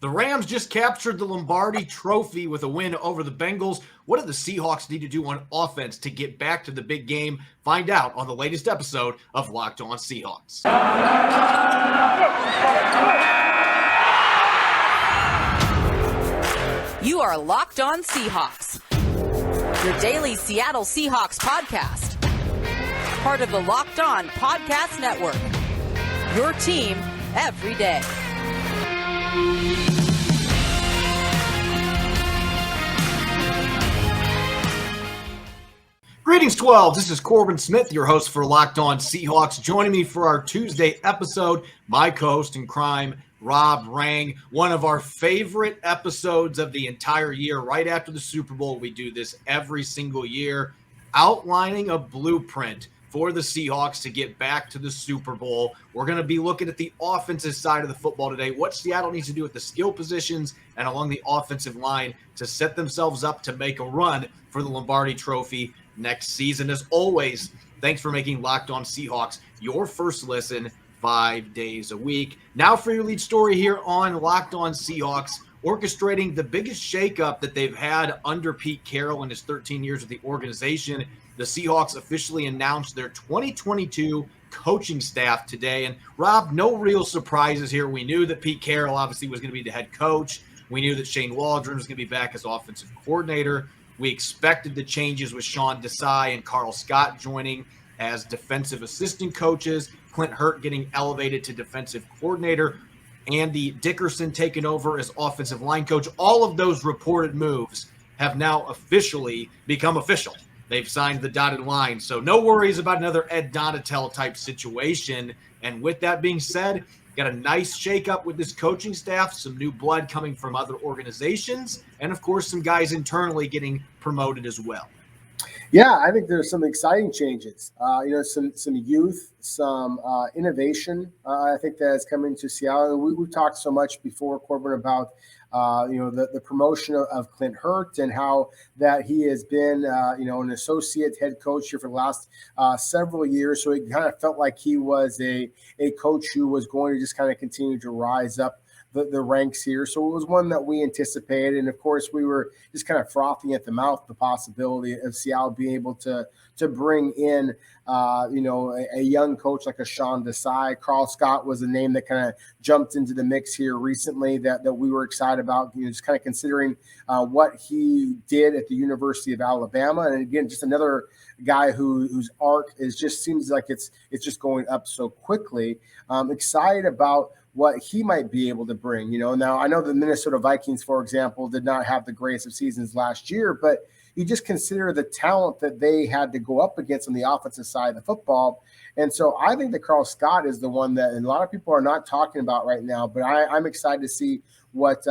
The Rams just captured the Lombardi Trophy with a win over the Bengals. What do the Seahawks need to do on offense to get back to the big game? Find out on the latest episode of Locked On Seahawks. You are Locked On Seahawks, your daily Seattle Seahawks podcast. Part of the Locked On Podcast Network, your team every day. Greetings, 12. This is Corbin Smith, your host for Locked On Seahawks. Joining me for our Tuesday episode, my co-host in crime, Rob Rang. One of our favorite episodes of the entire year, right after the Super Bowl. We do this every single year, outlining a blueprint for the Seahawks to get back to the Super Bowl. We're going to be looking at the offensive side of the football today, what Seattle needs to do at the skill positions and along the offensive line to set themselves up to make a run for the Lombardi Trophy next season. As always, thanks for making Locked On Seahawks your first listen 5 days a week. Now for your lead story here on Locked On Seahawks, orchestrating the biggest shakeup that they've had under Pete Carroll in his 13 years with the organization. The Seahawks officially announced their 2022 coaching staff today. And Rob, no real surprises here. We knew that Pete Carroll obviously was going to be the head coach. We knew that Shane Waldron was going to be back as offensive coordinator. We expected the changes with Sean Desai and Carl Scott joining as defensive assistant coaches, Clint Hurt getting elevated to defensive coordinator, Andy Dickerson taking over as offensive line coach. All of those reported moves have now officially become official. They've signed the dotted line. So no worries about another Ed Donatel type situation. And with that being said, got a nice shakeup with this coaching staff, some new blood coming from other organizations, and of course, some guys internally getting promoted as well. Yeah, I think there's some exciting changes. Some youth, some innovation. I think that is coming to Seattle. We've talked so much before, Corbin, about the promotion of Clint Hurt and how that he has been an associate head coach here for the last several years. So it kind of felt like he was a coach who was going to just kind of continue to rise up the ranks here. So it was one that we anticipated. And of course, we were just kind of frothing at the mouth the possibility of Seattle being able to bring in, a young coach like a Sean Desai. Carl Scott was a name that kind of jumped into the mix here recently that we were excited about, just kind of considering what he did at the University of Alabama. And again, just another guy whose arc seems like it's just going up so quickly. Excited about what he might be able to bring. Now I know the Minnesota Vikings, for example, did not have the greatest of seasons last year, but you just consider the talent that they had to go up against on the offensive side of the football. And so I think that Carl Scott is the one that a lot of people are not talking about right now, but I'm excited to see what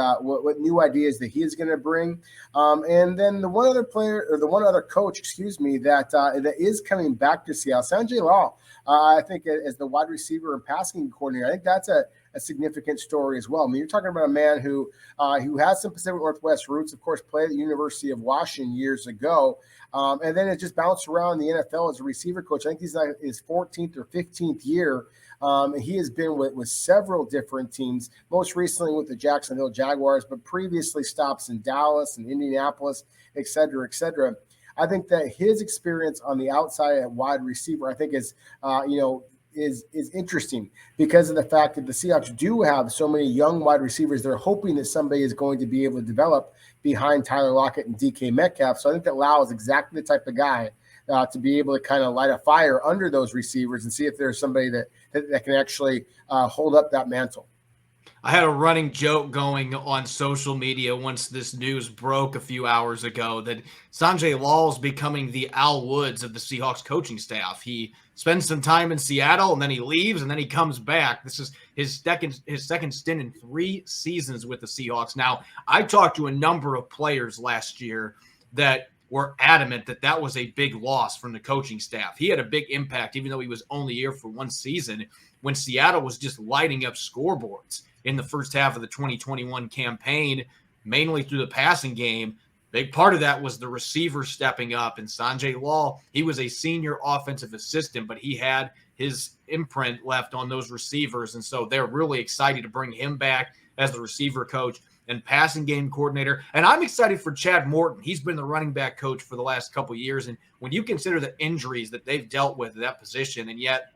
new ideas that he is going to bring. And then the one other coach, that is coming back to Seattle, Sanjay Law, I think as the wide receiver and passing coordinator, I think that's a significant story as well. I mean, you're talking about a man who has some Pacific Northwest roots, of course, played at the University of Washington years ago, and then it just bounced around the NFL as a receiver coach. I think he's like his 14th or 15th year. He has been with several different teams, most recently with the Jacksonville Jaguars, but previously stops in Dallas and Indianapolis, et cetera, et cetera. I think that his experience on the outside at wide receiver, I think is interesting because of the fact that the Seahawks do have so many young wide receivers. They're hoping that somebody is going to be able to develop behind Tyler Lockett and DK Metcalf. So I think that Lau is exactly the type of guy to be able to kind of light a fire under those receivers and see if there's somebody that can actually hold up that mantle. I had a running joke going on social media once this news broke a few hours ago that Sanjay Law is becoming the Al Woods of the Seahawks coaching staff. He spends some time in Seattle and then he leaves and then he comes back. This is his second stint in 3 seasons with the Seahawks. Now, I talked to a number of players last year that were adamant that was a big loss from the coaching staff. He had a big impact, even though he was only here for 1 season, when Seattle was just lighting up scoreboards in the first half of the 2021 campaign, mainly through the passing game. Big part of that was the receiver stepping up. And Sanjay Law, he was a senior offensive assistant, but he had his imprint left on those receivers. And so they're really excited to bring him back. as the receiver coach and passing game coordinator. And I'm excited for Chad Morton. He's been the running back coach for the last couple of years. And when you consider the injuries that they've dealt with at that position, and yet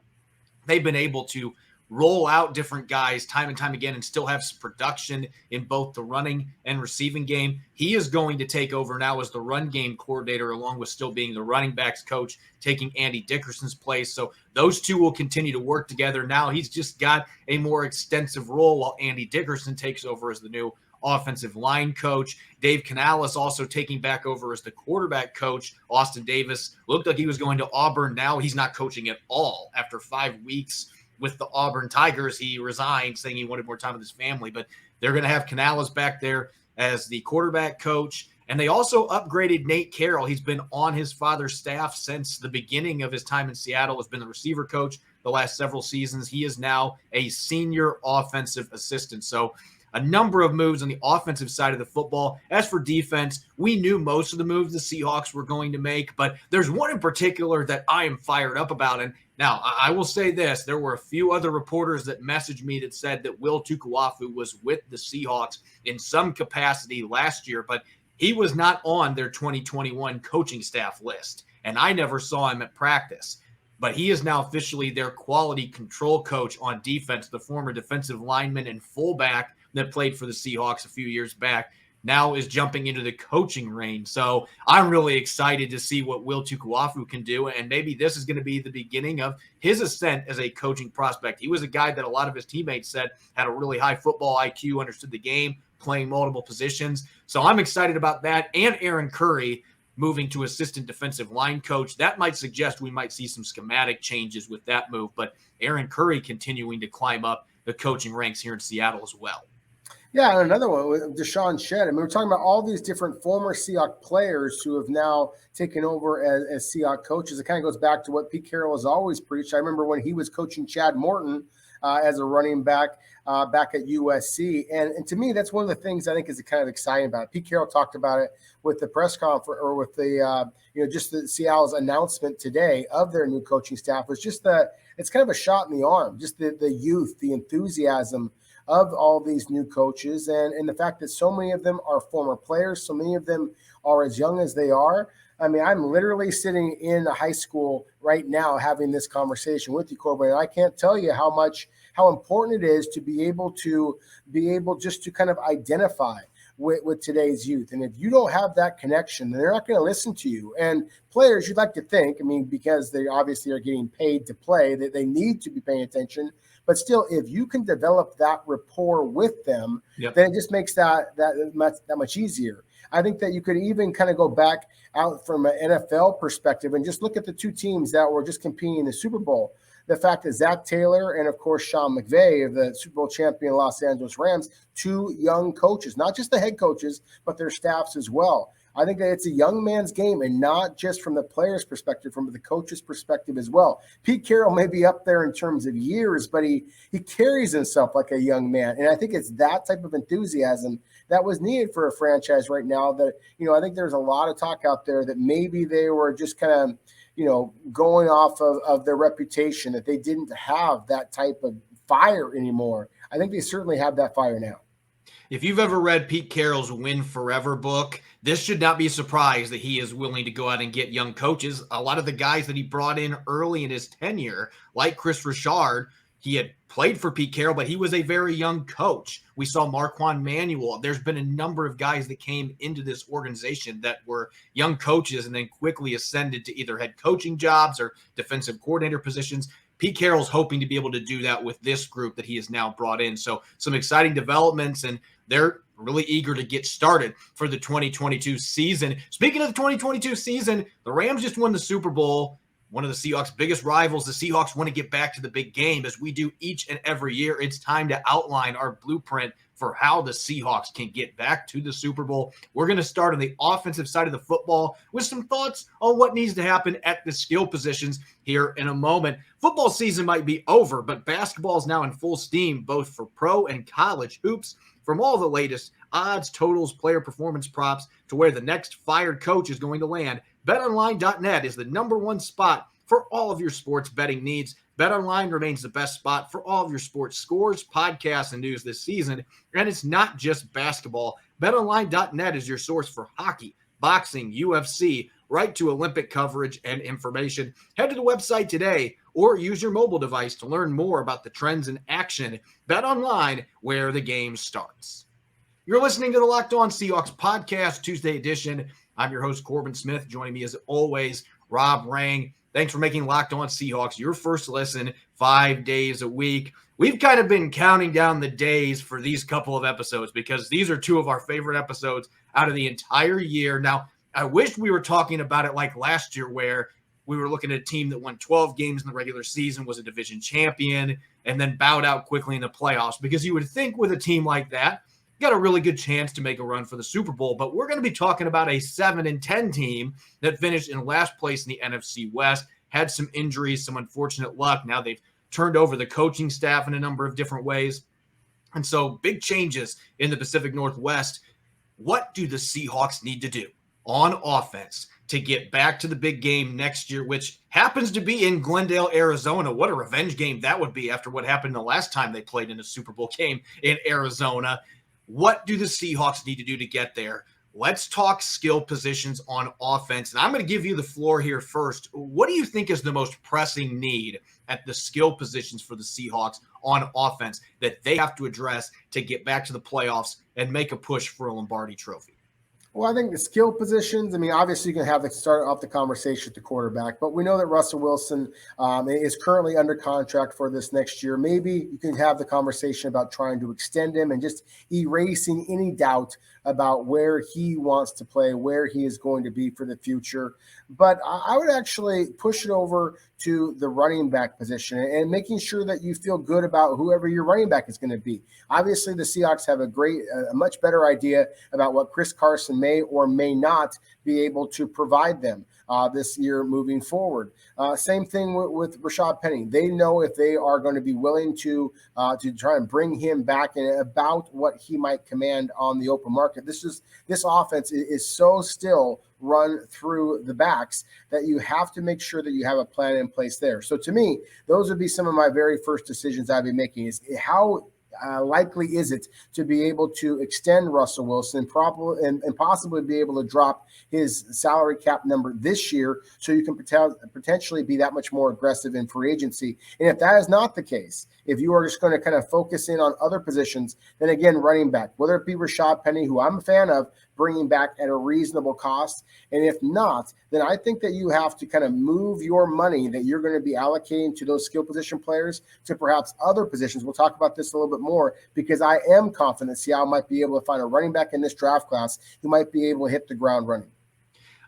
they've been able to roll out different guys time and time again and still have some production in both the running and receiving game. He is going to take over now as the run game coordinator, along with still being the running backs coach, taking Andy Dickerson's place. So those two will continue to work together. Now he's just got a more extensive role while Andy Dickerson takes over as the new offensive line coach. Dave Canales also taking back over as the quarterback coach. Austin Davis looked like he was going to Auburn. Now he's not coaching at all. After 5 weeks with the Auburn Tigers, he resigned, saying he wanted more time with his family. But they're going to have Canales back there as the quarterback coach. And they also upgraded Nate Carroll. He's been on his father's staff since the beginning of his time in Seattle, has been the receiver coach the last several seasons. He is now a senior offensive assistant. So a number of moves on the offensive side of the football. As for defense, we knew most of the moves the Seahawks were going to make, but there's one in particular that I am fired up about. And now I will say this, there were a few other reporters that messaged me that said that Will Tukuafu was with the Seahawks in some capacity last year, but he was not on their 2021 coaching staff list. And I never saw him at practice. But he is now officially their quality control coach on defense, the former defensive lineman and fullback that played for the Seahawks a few years back, now is jumping into the coaching range. So I'm really excited to see what Will Tukuafu can do, and maybe this is going to be the beginning of his ascent as a coaching prospect. He was a guy that a lot of his teammates said had a really high football IQ, understood the game, playing multiple positions. So I'm excited about that. And Aaron Curry moving to assistant defensive line coach. That might suggest we might see some schematic changes with that move, but Aaron Curry continuing to climb up the coaching ranks here in Seattle as well. Yeah, and another one with Deshaun Shedd. I mean, we're talking about all these different former Seahawks players who have now taken over as Seahawks coaches. It kind of goes back to what Pete Carroll has always preached. I remember when he was coaching Chad Morton as a running back back at USC. And to me, that's one of the things I think is kind of exciting about it. Pete Carroll talked about it with the press conference, or with the, just the Seattle's announcement today of their new coaching staff. Was just it's kind of a shot in the arm, just the youth, the enthusiasm of all these new coaches, and the fact that so many of them are former players, so many of them are as young as they are. I mean, I'm literally sitting in a high school right now having this conversation with you, Corbin, and I can't tell you how important it is to be able just to kind of identify with today's youth. And if you don't have that connection, then they're not going to listen to you. And players, you'd like to think, I mean, because they obviously are getting paid to play, that they need to be paying attention. But still, if you can develop that rapport with them, then it just makes that much easier. I think that you could even kind of go back out from an NFL perspective and just look at the two teams that were just competing in the Super Bowl. The fact that Zach Taylor and, of course, Sean McVay of the Super Bowl champion Los Angeles Rams, two young coaches, not just the head coaches, but their staffs as well. I think that it's a young man's game, and not just from the player's perspective, from the coach's perspective as well. Pete Carroll may be up there in terms of years, but he carries himself like a young man. And I think it's that type of enthusiasm that was needed for a franchise right now. That, I think there's a lot of talk out there that maybe they were just kind of, going off of their reputation, that they didn't have that type of fire anymore. I think they certainly have that fire now. If you've ever read Pete Carroll's Win Forever book, this should not be a surprise that he is willing to go out and get young coaches. A lot of the guys that he brought in early in his tenure, like Chris Richard, he had played for Pete Carroll, but he was a very young coach. We saw Marquand Manuel. There's been a number of guys that came into this organization that were young coaches and then quickly ascended to either head coaching jobs or defensive coordinator positions. Pete Carroll's hoping to be able to do that with this group that he has now brought in. So some exciting developments, and they're really eager to get started for the 2022 season. Speaking of the 2022 season, the Rams just won the Super Bowl. One of the Seahawks' biggest rivals. The Seahawks want to get back to the big game, as we do each and every year. It's time to outline our blueprint for how the Seahawks can get back to the Super Bowl. We're going to start on the offensive side of the football with some thoughts on what needs to happen at the skill positions here in a moment. Football season might be over, but basketball is now in full steam, both for pro and college hoops. From all the latest odds, totals, player performance props to where the next fired coach is going to land, BetOnline.net is the #1 spot for all of your sports betting needs. BetOnline remains the best spot for all of your sports scores, podcasts, and news this season. And it's not just basketball. BetOnline.net is your source for hockey, boxing, UFC, right to Olympic coverage and information. Head to the website today or use your mobile device to learn more about the trends in action. BetOnline, where the game starts. You're listening to the Locked On Seahawks podcast, Tuesday edition. I'm your host, Corbin Smith. Joining me as always, Rob Rang. Thanks for making Locked On Seahawks your first listen 5 days a week. We've kind of been counting down the days for these couple of episodes because these are two of our favorite episodes out of the entire year. Now, I wish we were talking about it like last year where we were looking at a team that won 12 games in the regular season, was a division champion, and then bowed out quickly in the playoffs. Because you would think with a team like that, you got a really good chance to make a run for the Super Bowl. But we're going to be talking about a 7-10 team that finished in last place in the NFC West, had some injuries, some unfortunate luck. Now they've turned over the coaching staff in a number of different ways. And so big changes in the Pacific Northwest. What do the Seahawks need to do on offense to get back to the big game next year, which happens to be in Glendale, Arizona? What a revenge game that would be after what happened the last time they played in a Super Bowl game in Arizona. What do the Seahawks need to do to get there? Let's talk skill positions on offense. And I'm going to give you the floor here first. What do you think is the most pressing need at the skill positions for the Seahawks on offense that they have to address to get back to the playoffs and make a push for a Lombardi Trophy? Well, I think the skill positions, obviously you can have to start off the conversation with the quarterback, but we know that Russell Wilson is currently under contract for this next year. Maybe you can have the conversation about trying to extend him and just erasing any doubt about where he wants to play, where he is going to be for the future. But I would actually push it over to the running back position and making sure that you feel good about whoever your running back is going to be. Obviously, the Seahawks have a much better idea about what Chris Carson may or may not be able to provide them this year moving forward. Same thing with Rashad Penny. They know if they are going to be willing to try and bring him back and about what he might command on the open market. This offense is so still run through the backs that you have to make sure that you have a plan in place there. So to me, those would be some of my very first decisions I'd be making is how likely is it to be able to extend Russell Wilson and possibly be able to drop his salary cap number this year so you can potentially be that much more aggressive in free agency. And if that is not the case, if you are just going to kind of focus in on other positions, then again, running back, whether it be Rashad Penny, who I'm a fan of, bringing back at a reasonable cost. And if not, then I think that you have to kind of move your money that you're going to be allocating to those skill position players to perhaps other positions. We'll talk about this a little bit more because I am confident Seattle might be able to find a running back in this draft class who might be able to hit the ground running.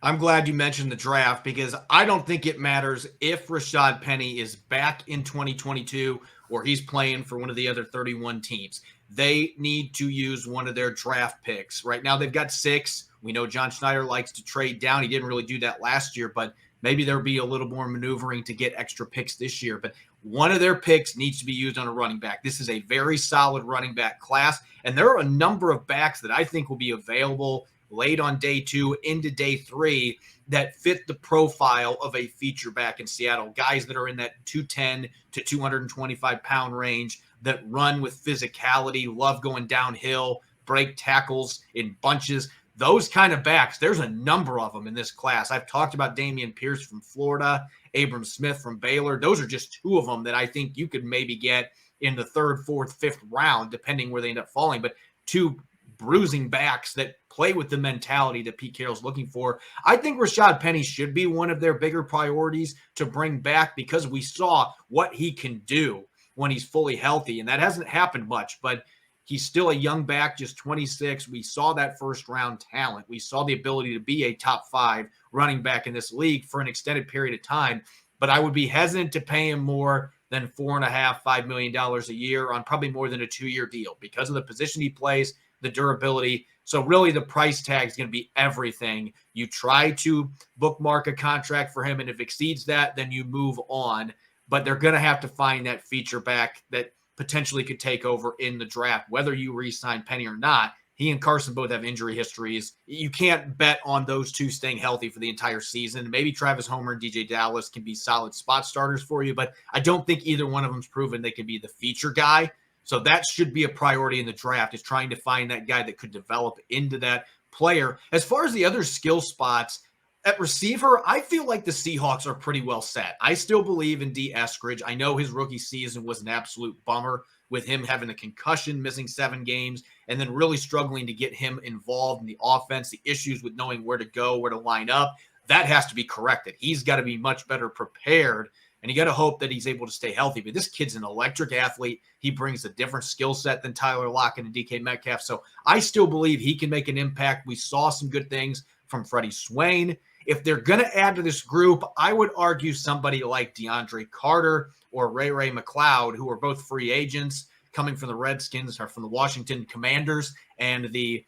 I'm glad you mentioned the draft because I don't think it matters if Rashad Penny is back in 2022 or he's playing for one of the other 31 teams. They need to use one of their draft picks. Right now they've got 6. We know John Schneider likes to trade down. He didn't really do that last year, but maybe there'll be a little more maneuvering to get extra picks this year. But one of their picks needs to be used on a running back. This is a very solid running back class, and there are a number of backs that I think will be available late on day 2 into day 3 that fit the profile of a feature back in Seattle. Guys that are in that 210 to 225 pound range that run with physicality, love going downhill, break tackles in bunches. Those kind of backs, there's a number of them in this class. I've talked about Dameon Pierce from Florida, Abram Smith from Baylor. Those are just 2 of them that I think you could maybe get in the 3rd, 4th, 5th round, depending where they end up falling. But 2 bruising backs that play with the mentality that Pete Carroll's looking for. I think Rashad Penny should be one of their bigger priorities to bring back because we saw what he can do when he's fully healthy, and that hasn't happened much, but he's still a young back, just 26. We saw that first-round talent. We saw the ability to be a top 5 running back in this league for an extended period of time, but I would be hesitant to pay him more than $4.5–5 million a year on probably more than a 2-year deal because of the position he plays, the durability. So really the price tag is going to be everything. You try to bookmark a contract for him, and if it exceeds that, then you move on. But they're going to have to find that feature back that potentially could take over in the draft. Whether you re-sign Penny or not, He and Carson both have injury histories. You can't bet on those two staying healthy for the entire season. Maybe Travis Homer and DJ Dallas can be solid spot starters for you, but I don't think either one of them's proven they can be the feature guy. So that should be a priority in the draft, is trying to find that guy that could develop into that player. As far as the other skill spots, at receiver, I feel like the Seahawks are pretty well set. I still believe in D. Eskridge. I know his rookie season was an absolute bummer with him having a concussion, missing 7 games, and then really struggling to get him involved in the offense, the issues with knowing where to go, where to line up. That has to be corrected. He's got to be much better prepared, and you got to hope that he's able to stay healthy. But this kid's an electric athlete. He brings a different skill set than Tyler Lockett and DK Metcalf. So I still believe he can make an impact. We saw some good things from Freddie Swain. If they're going to add to this group, I would argue somebody like DeAndre Carter or Ray McLeod, who are both free agents coming from the Redskins or from the Washington Commanders and the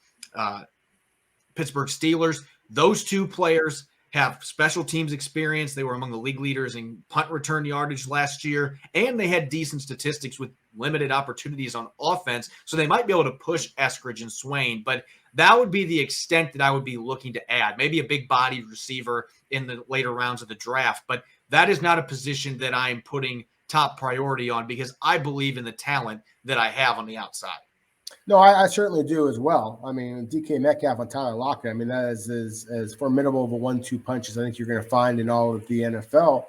Pittsburgh Steelers. Those two players have special teams experience. They were among the league leaders in punt return yardage last year, and they had decent statistics with limited opportunities on offense, so they might be able to push Eskridge and Swain, but that would be the extent that I would be looking to add. Maybe a big-bodied receiver in the later rounds of the draft, but that is not a position that I am putting top priority on because I believe in the talent that I have on the outside. No, I certainly do as well. I mean, DK Metcalf and Tyler Lockett, I mean, that is as formidable of a 1-2 punch as I think you're going to find in all of the NFL.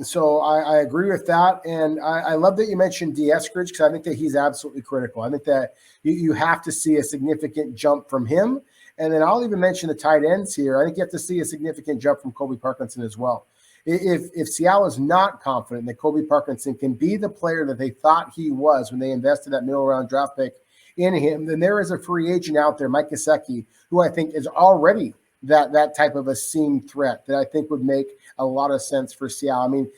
So I agree with that. And I love that you mentioned D. Eskridge because I think that he's absolutely critical. I think that you have to see a significant jump from him. And then I'll even mention the tight ends here. I think you have to see a significant jump from Colby Parkinson as well. If Seattle is not confident that Colby Parkinson can be the player that they thought he was when they invested that middle round draft pick in him, then there is a free agent out there, Mike Gesicki, who I think is already that type of a seam threat that I think would make a lot of sense for Seattle. I mean,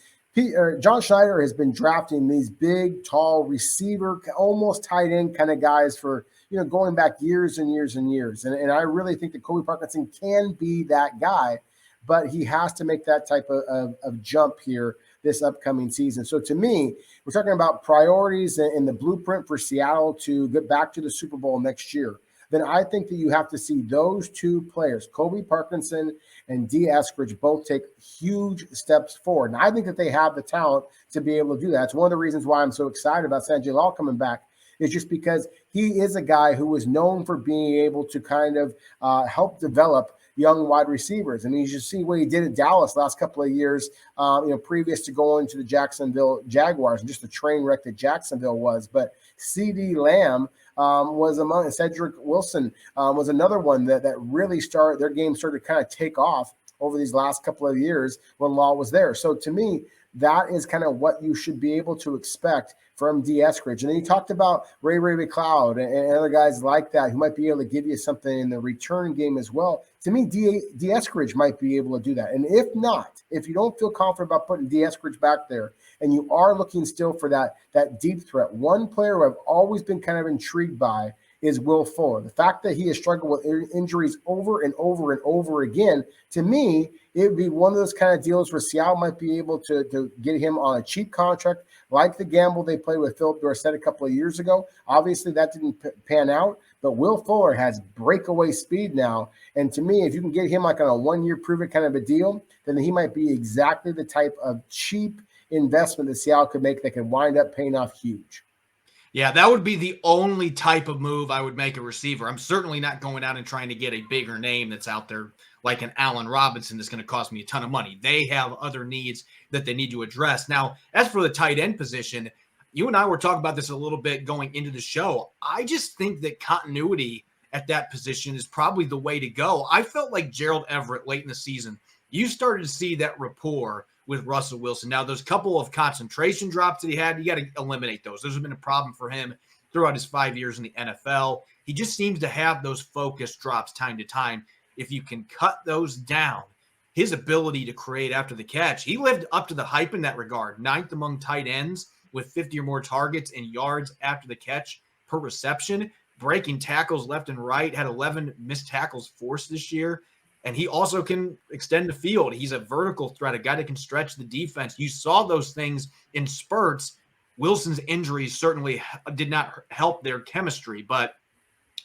John Schneider has been drafting these big, tall receiver, almost tight end kind of guys for, going back years and years and years. And I really think that Colby Parkinson can be that guy, but he has to make that type of jump here this upcoming season. So to me, we're talking about priorities and the blueprint for Seattle to get back to the Super Bowl next year. Then I think that you have to see those two players, Colby Parkinson and D. Eskridge, both take huge steps forward. And I think that they have the talent to be able to do that. It's one of the reasons why I'm so excited about Sanjay Lal coming back, is just because he is a guy who was known for being able to kind of help develop young wide receivers. And you just see what he did at Dallas last couple of years, previous to going to the Jacksonville Jaguars, and just the train wreck that Jacksonville was. But CD Lamb was among, Cedric Wilson was another one that really their game started to kind of take off over these last couple of years when Law was there. So to me, that is kind of what you should be able to expect from D. Eskridge. And then you talked about Ray McLeod and other guys like that who might be able to give you something in the return game as well. To me, D. Eskridge might be able to do that. And if not, if you don't feel confident about putting D. Eskridge back there and you are looking still for that deep threat, one player who I've always been kind of intrigued by is Will Fuller. The fact that he has struggled with injuries over and over and over again, to me, it would be one of those kind of deals where Seattle might be able to get him on a cheap contract, like the gamble they played with Philip Dorsett a couple of years ago. Obviously, that didn't pan out, but Will Fuller has breakaway speed now. And to me, if you can get him like on a one-year prove-it kind of a deal, then he might be exactly the type of cheap investment that Seattle could make that could wind up paying off huge. Yeah, that would be the only type of move I would make a receiver. I'm certainly not going out and trying to get a bigger name that's out there like an Allen Robinson that's going to cost me a ton of money. They have other needs that they need to address. Now, as for the tight end position, you and I were talking about this a little bit going into the show. I just think that continuity at that position is probably the way to go. I felt like Gerald Everett late in the season, you started to see that rapport with Russell Wilson. Now, those couple of concentration drops that he had, you got to eliminate those. Those have been a problem for him throughout his 5 years in the NFL. He just seems to have those focus drops time to time. If you can cut those down, his ability to create after the catch, he lived up to the hype in that regard. 9th among tight ends with 50 or more targets and yards after the catch per reception, breaking tackles left and right, had 11 missed tackles forced this year. And he also can extend the field. He's a vertical threat, a guy that can stretch the defense. You saw those things in spurts. Wilson's injuries certainly did not help their chemistry, but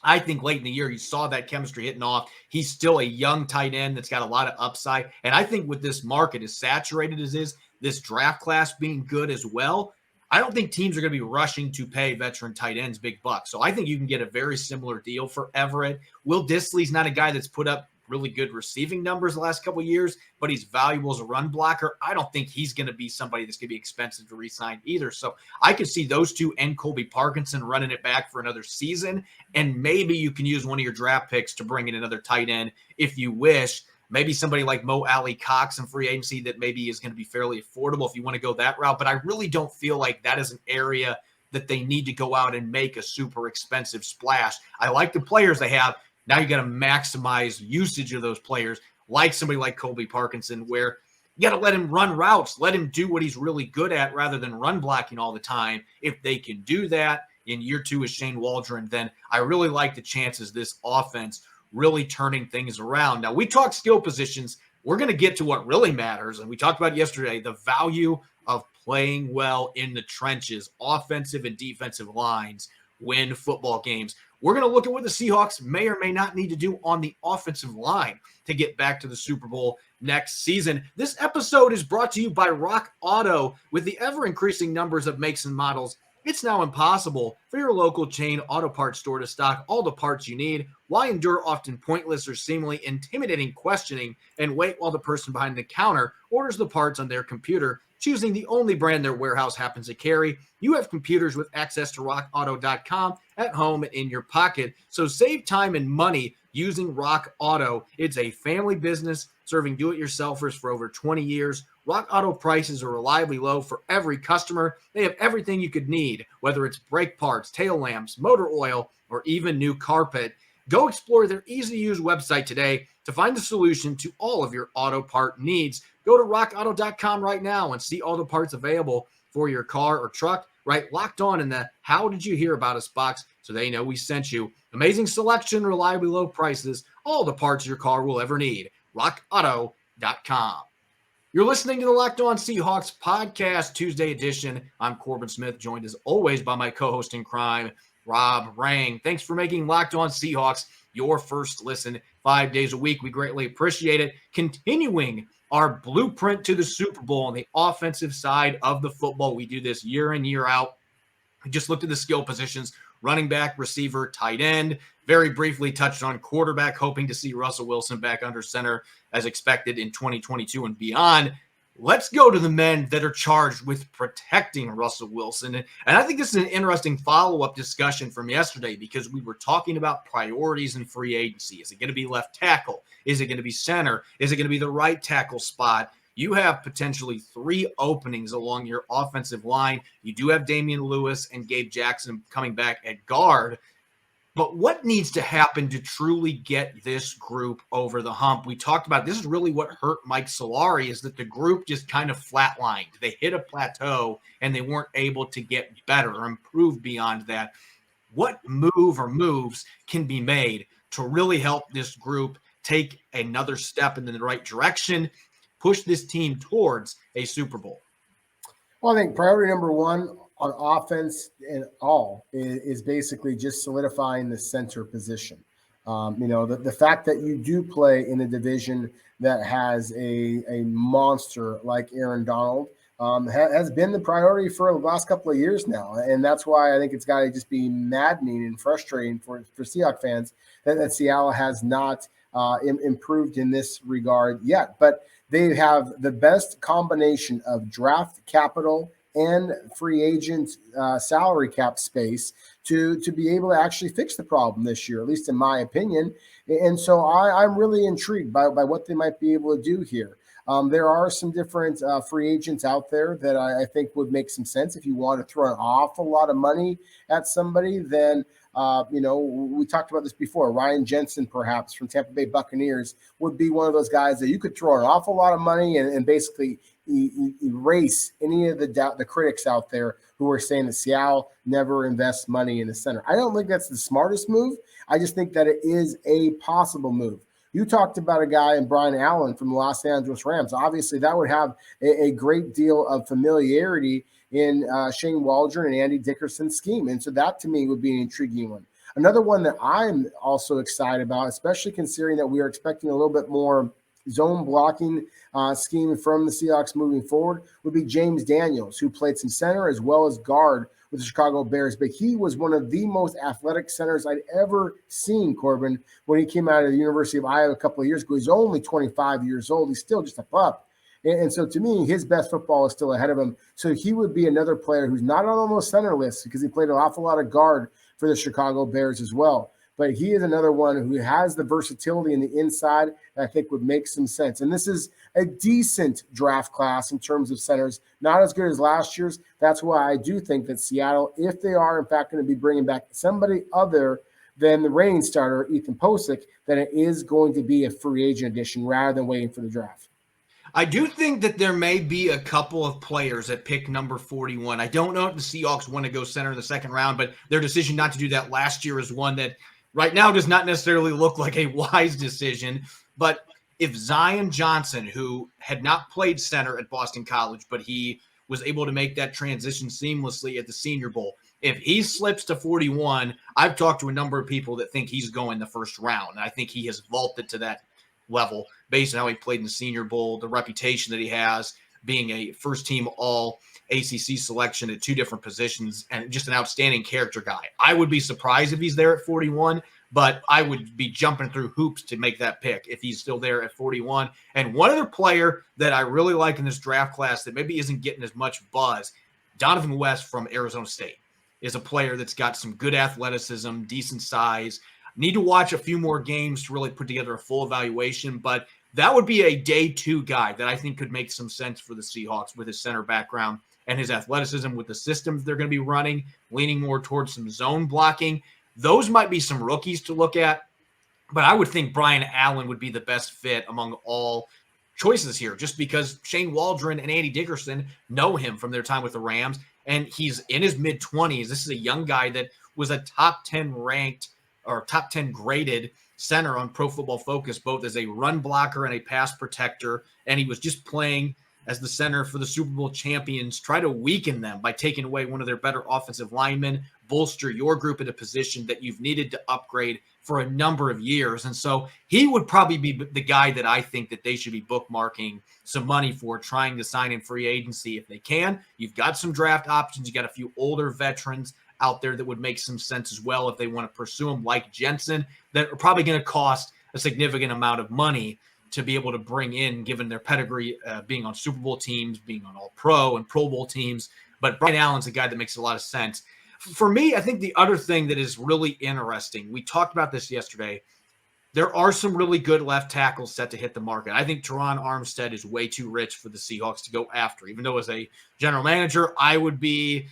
I think late in the year, you saw that chemistry hitting off. He's still a young tight end that's got a lot of upside. And I think with this market as saturated as is, this draft class being good as well, I don't think teams are going to be rushing to pay veteran tight ends big bucks. So I think you can get a very similar deal for Everett. Will Dissly's not a guy that's put up really good receiving numbers the last couple of years, but he's valuable as a run blocker. I don't think he's going to be somebody that's going to be expensive to re-sign either. So I could see those two and Colby Parkinson running it back for another season. And maybe you can use one of your draft picks to bring in another tight end if you wish. Maybe somebody like Mo Alley Cox in free agency that maybe is going to be fairly affordable if you want to go that route. But I really don't feel like that is an area that they need to go out and make a super expensive splash. I like the players they have. Now you got to maximize usage of those players, like somebody like Colby Parkinson, where you got to let him run routes, let him do what he's really good at rather than run blocking all the time. If they can do that in year 2 with Shane Waldron, then I really like the chances this offense really turning things around. Now, we talked skill positions. We're going to get to what really matters, and we talked about yesterday, the value of playing well in the trenches, offensive and defensive lines win football games. We're going to look at what the Seahawks may or may not need to do on the offensive line to get back to the Super Bowl next season. This episode is brought to you by Rock Auto. With the ever-increasing numbers of makes and models, it's now impossible for your local chain auto parts store to stock all the parts you need. Why endure often pointless or seemingly intimidating questioning and wait while the person behind the counter orders the parts on their computer, choosing the only brand their warehouse happens to carry? You have computers with access to rockauto.com at home and in your pocket. So save time and money using Rock Auto. It's a family business serving do-it-yourselfers for over 20 years. Rock Auto prices are reliably low for every customer. They have everything you could need, whether it's brake parts, tail lamps, motor oil, or even new carpet. Go explore their easy-to-use website today to find the solution to all of your auto part needs. Go to rockauto.com right now and see all the parts available for your car or truck. Right, locked on in the How Did You Hear About Us box so they know we sent you. Amazing selection, reliably low prices, all the parts your car will ever need. rockauto.com. You're listening to the Locked On Seahawks podcast, Tuesday edition. I'm Corbin Smith, joined as always by my co-host in crime, Rob Rang. Thanks for making Locked On Seahawks your first listen 5 days a week. We greatly appreciate it. Continuing our blueprint to the Super Bowl on the offensive side of the football. We do this year in, year out. We just looked at the skill positions, running back, receiver, tight end. Very briefly touched on quarterback, hoping to see Russell Wilson back under center as expected in 2022 and beyond. Let's go to the men that are charged with protecting Russell Wilson. And I think this is an interesting follow-up discussion from yesterday because we were talking about priorities in free agency. Is it going to be left tackle? Is it going to be center? Is it going to be the right tackle spot? You have potentially 3 openings along your offensive line. You do have Damian Lewis and Gabe Jackson coming back at guard. But what needs to happen to truly get this group over the hump? We talked about this is really what hurt Mike Solari, is that the group just kind of flatlined. They hit a plateau and they weren't able to get better or improve beyond that. What move or moves can be made to really help this group take another step in the right direction, push this team towards a Super Bowl? Well, I think priority number 1 on offense and all is basically just solidifying the center position. The fact that you do play in a division that has a monster like Aaron Donald has been the priority for the last couple of years now. And that's why I think it's got to just be maddening and frustrating for Seahawks fans that Seattle has not improved in this regard yet. But they have the best combination of draft capital and free agent salary cap space to be able to actually fix the problem this year, at least in my opinion. And so I'm really intrigued by what they might be able to do here. There are some different free agents out there that I think would make some sense. If you want to throw an awful lot of money at somebody, then we talked about this before. Ryan Jensen, perhaps from Tampa Bay Buccaneers, would be one of those guys that you could throw an awful lot of money and basically erase any of the critics out there who are saying that Seattle never invests money in the center. I don't think that's the smartest move. I just think that it is a possible move. You talked about a guy in Brian Allen from the Los Angeles Rams. Obviously, that would have a great deal of familiarity in Shane Waldron and Andy Dickerson's scheme. And so that, to me, would be an intriguing one. Another one that I'm also excited about, especially considering that we are expecting a little bit more zone blocking scheme from the Seahawks moving forward, would be James Daniels, who played some center as well as guard with the Chicago Bears. But he was one of the most athletic centers I'd ever seen, Corbin, when he came out of the University of Iowa a couple of years ago. He's only 25 years old. He's still just a pup. And so to me, his best football is still ahead of him. So he would be another player who's not on almost center list because he played an awful lot of guard for the Chicago Bears as well. But he is another one who has the versatility in the inside that I think would make some sense. And this is a decent draft class in terms of centers, not as good as last year's. That's why I do think that Seattle, if they are in fact going to be bringing back somebody other than the reigning starter, Ethan Posick, then it is going to be a free agent addition rather than waiting for the draft. I do think that there may be a couple of players at pick number 41. I don't know if the Seahawks want to go center in the second round, but their decision not to do that last year is one that right now does not necessarily look like a wise decision. But if Zion Johnson, who had not played center at Boston College, but he was able to make that transition seamlessly at the Senior Bowl, if he slips to 41, I've talked to a number of people that think he's going the first round. And I think he has vaulted to that level based on how he played in the Senior Bowl, the reputation that he has, being a first-team all-ACC selection at two different positions, and just an outstanding character guy. I would be surprised if he's there at 41, but I would be jumping through hoops to make that pick if he's still there at 41. And one other player that I really like in this draft class that maybe isn't getting as much buzz, Donovan West from Arizona State, is a player that's got some good athleticism, decent size. Need to watch a few more games to really put together a full evaluation, but that would be a day two guy that I think could make some sense for the Seahawks with his center background and his athleticism with the systems they're going to be running, leaning more towards some zone blocking. Those might be some rookies to look at, but I would think Brian Allen would be the best fit among all choices here, just because Shane Waldron and Andy Dickerson know him from their time with the Rams, and he's in his mid-20s. This is a young guy that was a top 10 ranked or top 10 graded center on Pro Football Focus, both as a run blocker and a pass protector. And he was just playing as the center for the Super Bowl champions. Try to weaken them by taking away one of their better offensive linemen, bolster your group in a position that you've needed to upgrade for a number of years. And so he would probably be the guy that I think that they should be bookmarking some money for, trying to sign in free agency if they can. You've got some draft options. You got a few older veterans out there that would make some sense as well if they want to pursue them, like Jensen, that are probably going to cost a significant amount of money to be able to bring in, given their pedigree, being on Super Bowl teams, being on All-Pro and Pro Bowl teams. But Brian Allen's a guy that makes a lot of sense. For me, I think the other thing that is really interesting, we talked about this yesterday, there are some really good left tackles set to hit the market. I think Teron Armstead is way too rich for the Seahawks to go after, even though as a general manager, I'd be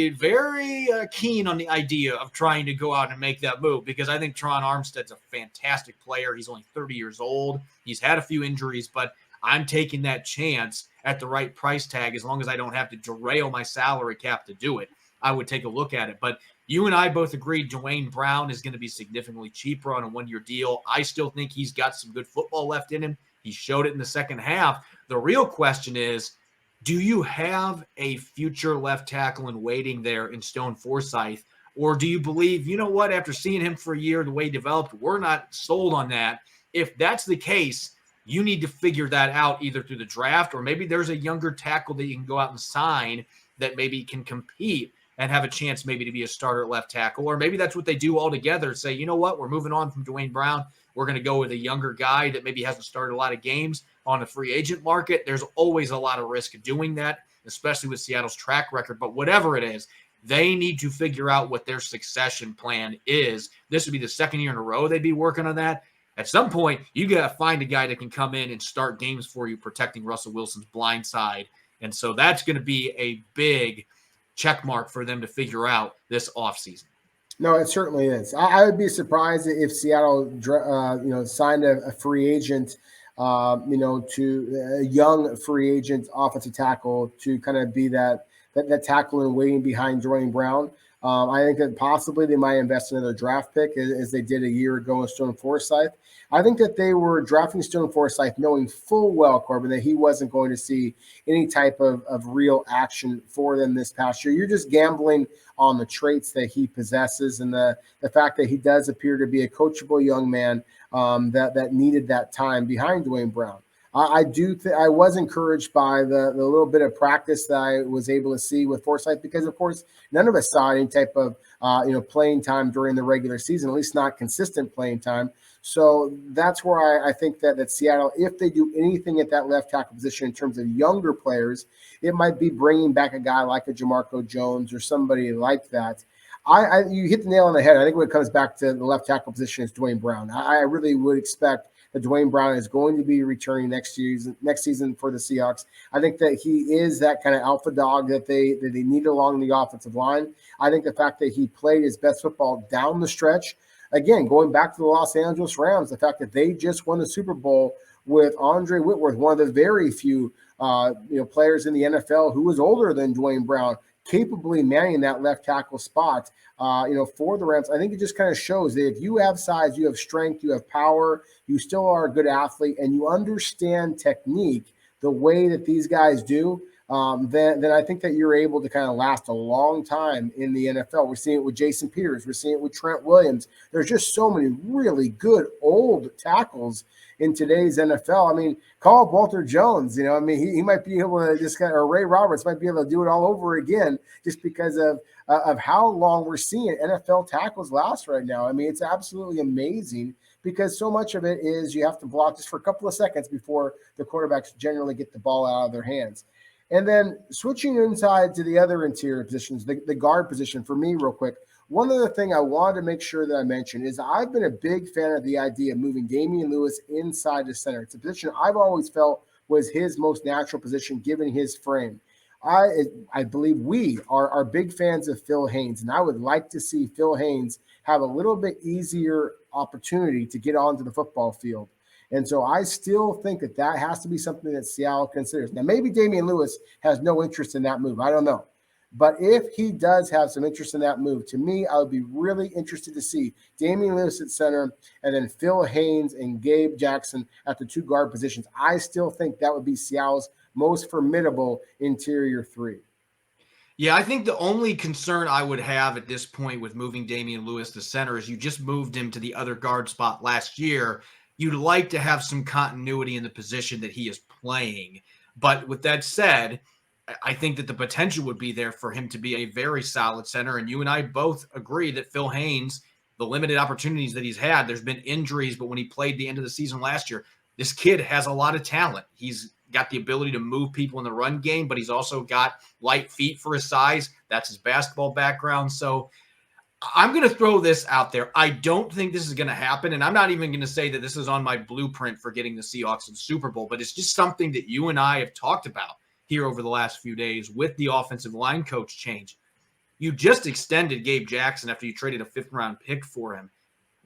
very keen on the idea of trying to go out and make that move, because I think Teron Armstead's a fantastic player. He's only 30 years old. He's had a few injuries, but I'm taking that chance at the right price tag as long as I don't have to derail my salary cap to do it. I would take a look at it. But you and I both agreed Duane Brown is going to be significantly cheaper on a one-year deal. I still think he's got some good football left in him. He showed it in the second half. The real question is, do you have a future left tackle in waiting there in Stone Forsythe? Or do you believe, you know what, after seeing him for a year, the way he developed, we're not sold on that? If that's the case, you need to figure that out either through the draft, or maybe there's a younger tackle that you can go out and sign that maybe can compete and have a chance maybe to be a starter at left tackle. Or maybe that's what they do altogether. Say, you know what, we're moving on from Duane Brown. We're going to go with a younger guy that maybe hasn't started a lot of games on the free agent market. There's always a lot of risk of doing that, especially with Seattle's track record. But whatever it is, they need to figure out what their succession plan is. This would be the second year in a row they'd be working on that. At some point, you got to find a guy that can come in and start games for you, protecting Russell Wilson's blind side. And so that's going to be a big check mark for them to figure out this offseason. No, it certainly is. I would be surprised if Seattle, signed a free agent, to a young free agent offensive tackle to kind of be that tackle and waiting behind Duane Brown. I think that possibly they might invest in another draft pick as they did a year ago with Stone Forsythe. I think that they were drafting Stone Forsythe knowing full well, Corbin, that he wasn't going to see any type of real action for them this past year. You're just gambling on the traits that he possesses and the fact that he does appear to be a coachable young man that needed that time behind Duane Brown. I was encouraged by the little bit of practice that I was able to see with Forsythe because, of course, none of us saw any type of playing time during the regular season, at least not consistent playing time. So that's where I think that Seattle, if they do anything at that left tackle position in terms of younger players, it might be bringing back a guy like a Jamarco Jones or somebody like that. You hit the nail on the head. I think when it comes back to the left tackle position is Duane Brown. I really would expect that Duane Brown is going to be returning next season for the Seahawks. I think that he is that kind of alpha dog that they need along the offensive line. I think the fact that he played his best football down the stretch, again, going back to the Los Angeles Rams, the fact that they just won the Super Bowl with Andre Whitworth, one of the very few players in the NFL who was older than Duane Brown, capably manning that left tackle spot, for the Rams. I think it just kind of shows that if you have size, you have strength, you have power, you still are a good athlete, and you understand technique the way that these guys do, then I think that you're able to kind of last a long time in the NFL. We're seeing it with Jason Peters. We're seeing it with Trent Williams. There's just so many really good old tackles in today's NFL. I mean, call up Walter Jones. He might be able to just or Ray Roberts might be able to do it all over again just because of how long we're seeing NFL tackles last right now. I mean, it's absolutely amazing because so much of it is you have to block just for a couple of seconds before the quarterbacks generally get the ball out of their hands. And then switching inside to the other interior positions, the guard position for me real quick. One other thing I wanted to make sure that I mentioned is I've been a big fan of the idea of moving Damian Lewis inside the center. It's a position I've always felt was his most natural position given his frame. I believe we are big fans of Phil Haynes, and I would like to see Phil Haynes have a little bit easier opportunity to get onto the football field. And so I still think that has to be something that Seattle considers. Now, maybe Damian Lewis has no interest in that move. I don't know. But if he does have some interest in that move, to me, I would be really interested to see Damian Lewis at center and then Phil Haynes and Gabe Jackson at the two guard positions. I still think that would be Seattle's most formidable interior three. Yeah, I think the only concern I would have at this point with moving Damian Lewis to center is you just moved him to the other guard spot last year. You'd like to have some continuity in the position that he is playing. But with that said, I think that the potential would be there for him to be a very solid center. And you and I both agree that Phil Haynes, the limited opportunities that he's had, there's been injuries, but when he played the end of the season last year, this kid has a lot of talent. He's got the ability to move people in the run game, but he's also got light feet for his size. That's his basketball background. So I'm going to throw this out there. I don't think this is going to happen, and I'm not even going to say that this is on my blueprint for getting the Seahawks in the Super Bowl, but it's just something that you and I have talked about here over the last few days with the offensive line coach change. You just extended Gabe Jackson after you traded a fifth-round pick for him.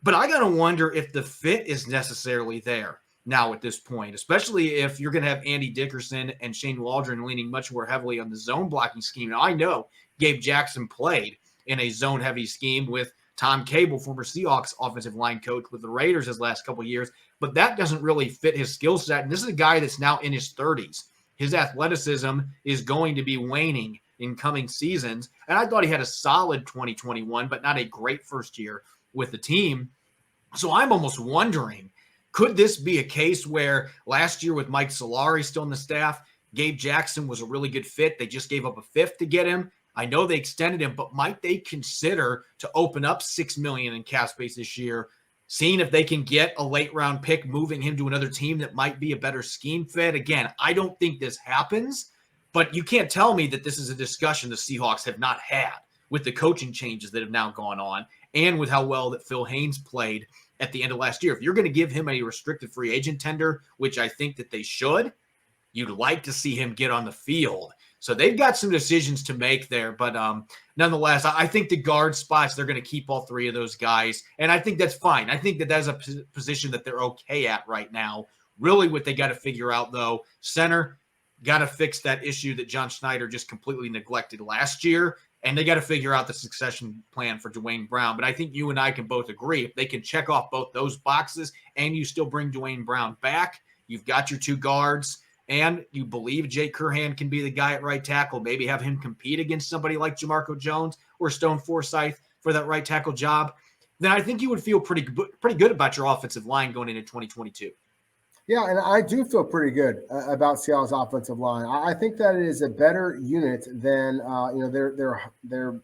But I got to wonder if the fit is necessarily there now at this point, especially if you're going to have Andy Dickerson and Shane Waldron leaning much more heavily on the zone blocking scheme. Now, I know Gabe Jackson played in a zone-heavy scheme with Tom Cable, former Seahawks offensive line coach with the Raiders his last couple of years, but that doesn't really fit his skill set. And this is a guy that's now in his 30s. His athleticism is going to be waning in coming seasons. And I thought he had a solid 2021, but not a great first year with the team. So I'm almost wondering, could this be a case where last year with Mike Solari still on the staff, Gabe Jackson was a really good fit. They just gave up a fifth to get him. I know they extended him, but might they consider to open up $6 million in cap space this year, seeing if they can get a late round pick, moving him to another team that might be a better scheme fit? Again, I don't think this happens, but you can't tell me that this is a discussion the Seahawks have not had with the coaching changes that have now gone on and with how well that Phil Haynes played at the end of last year. If you're going to give him a restricted free agent tender, which I think that they should, you'd like to see him get on the field. So they've got some decisions to make there. But nonetheless, I think the guard spots, they're going to keep all three of those guys. And I think that's fine. I think that that's a position that they're okay at right now. Really what they got to figure out, though, center, got to fix that issue that John Schneider just completely neglected last year. and they got to figure out the succession plan for Duane Brown. But I think you and I can both agree if they can check off both those boxes and you still bring Duane Brown back, you've got your two guards, and you believe Jake Curhan can be the guy at right tackle, maybe have him compete against somebody like Jamarco Jones or Stone Forsythe for that right tackle job, then I think you would feel pretty good about your offensive line going into 2022. Yeah, and I do feel pretty good about Seattle's offensive line. I think that it is a better unit than their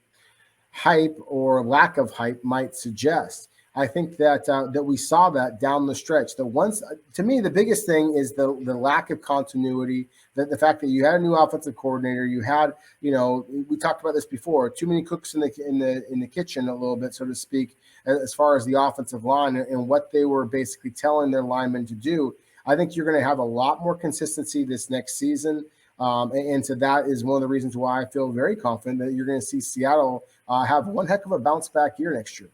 hype or lack of hype might suggest. I think that we saw that down the stretch. To me, the biggest thing is the lack of continuity. The fact that you had a new offensive coordinator, you had, we talked about this before, too many cooks in the kitchen a little bit, so to speak, as far as the offensive line and what they were basically telling their linemen to do. I think you're going to have a lot more consistency this next season. And so that is one of the reasons why I feel very confident that you're going to see Seattle have one heck of a bounce back year next year.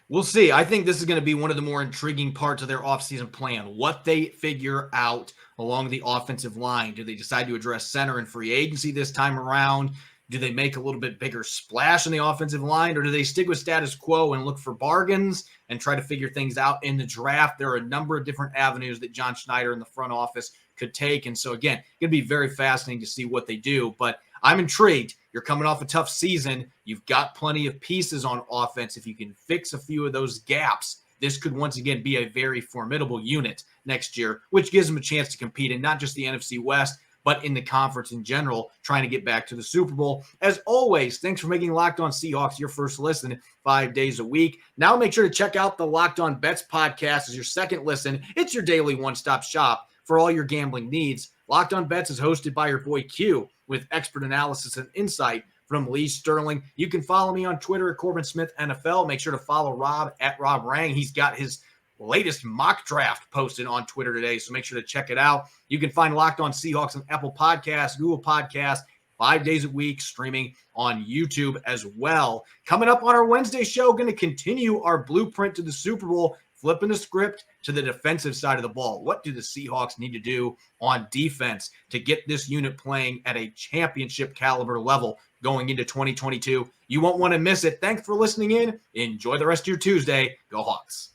We'll see. I think this is going to be one of the more intriguing parts of their offseason plan, what they figure out along the offensive line. Do they decide to address center and free agency this time around? Do they make a little bit bigger splash on the offensive line, or do they stick with status quo and look for bargains and try to figure things out in the draft? There are a number of different avenues that John Schneider in the front office could take. And so, again, it's going to be very fascinating to see what they do. But I'm intrigued. You're coming off a tough season. You've got plenty of pieces on offense. If you can fix a few of those gaps, this could once again be a very formidable unit next year, which gives them a chance to compete in not just the NFC West, but in the conference in general, trying to get back to the Super Bowl. As always, thanks for making Locked On Seahawks your first listen 5 days a week. Now make sure to check out the Locked On Bets podcast as your second listen. It's your daily one-stop shop for all your gambling needs. Locked On Bets is hosted by your boy Q with expert analysis and insight from Lee Sterling. You can follow me on Twitter at Corbin Smith NFL. Make sure to follow Rob at Rob Rang. He's got his latest mock draft posted on Twitter today, so make sure to check it out. You can find Locked On Seahawks on Apple Podcasts, Google Podcasts, 5 days a week, streaming on YouTube as well. Coming up on our Wednesday show, going to continue our blueprint to the Super Bowl, flipping the script to the defensive side of the ball. What do the Seahawks need to do on defense to get this unit playing at a championship caliber level going into 2022? You won't want to miss it. Thanks for listening in. Enjoy the rest of your Tuesday. Go Hawks.